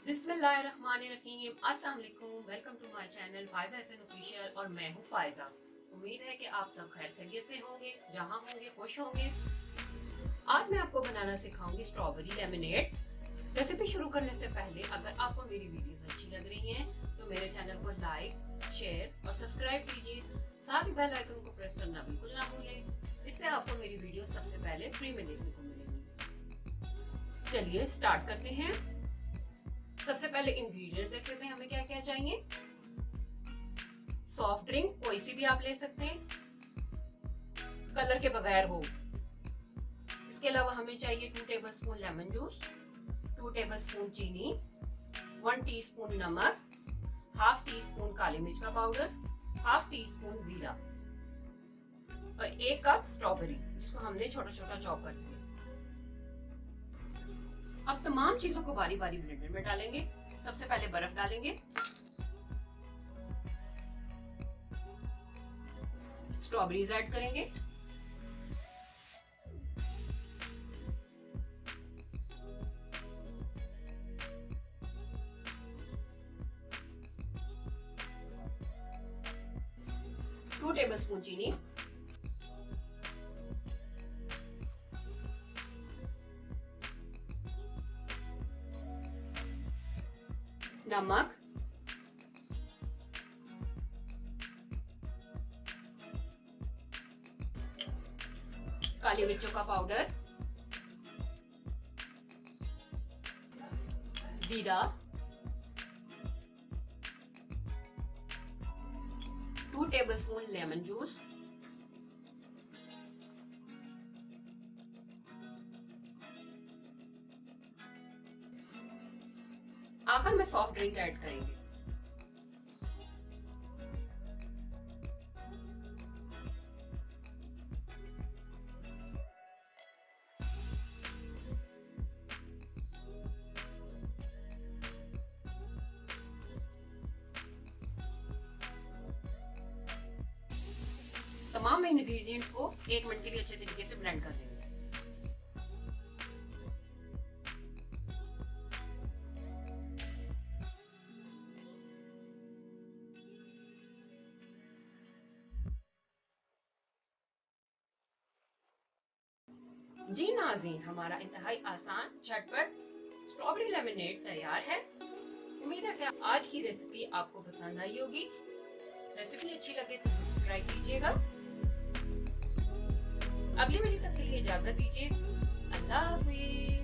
बिस्मिल्लाहिर्रहमानिर्रहीम। अस्सलाम वालेकुम। Welcome to my channel Faiza Hasan official और मैं हूँ फायजा। उम्मीद है कि आप सब खैर खैरियत से होंगे, जहाँ होंगे खुश होंगे। आज मैं आपको बनाना सिखाऊंगी स्ट्रॉबेरी लेमनेड। रेसिपी शुरू करने से पहले अगर आपको मेरी वीडियोस अच्छी लग रही हैं तो मेरे चैनल को लाइक, शेयर और सब्सक्राइब कीजिए। साथ ही बेल आइकन को प्रेस करना बिल्कुल ना भूलें। इससे आपको मेरी वीडियो सबसे पहले फ्री में देखने को मिलेगी। चलिए स्टार्ट करते हैं। सबसे पहले इंग्रेडिएंट देख लेते हैं हमें क्या क्या चाहिए। सॉफ्ट ड्रिंक कोई सी भी आप ले सकते हैं, कलर के बगैर हो। इसके अलावा हमें चाहिए 2 टेबलस्पून लेमन जूस, 2 टेबलस्पून चीनी, 1 टीस्पून नमक, हाफ टी स्पून काली मिर्च का पाउडर, हाफ टी स्पून जीरा और 1 कप स्ट्रॉबेरी जिसको हमने छोटा छोटा चॉप कर लिया। अब तमाम चीजों को बारी बारी ब्लेंडर में डालेंगे। सबसे पहले बर्फ डालेंगे, स्ट्रॉबेरीज ऐड करेंगे, टू टेबलस्पून चीनी, नमक, काली मिर्चों का पाउडर, जीरा, 2 टेबलस्पून लेमन जूस, आखिर में सॉफ्ट ड्रिंक ऐड करेंगे। तमाम इंग्रेडिएंट्स को 1 मिनट के लिए अच्छे तरीके से ब्लेंड कर लेंगे। जी नाज़रीन, हमारा इंतहाई आसान झटपट स्ट्रॉबेरी लेमनेड तैयार है। उम्मीद है कि आज की रेसिपी आपको पसंद आई होगी। रेसिपी अच्छी लगे तो जरूर ट्राई कीजिएगा। अगली वीडियो तक के लिए इजाजत दीजिए। अल्लाह हाफिज।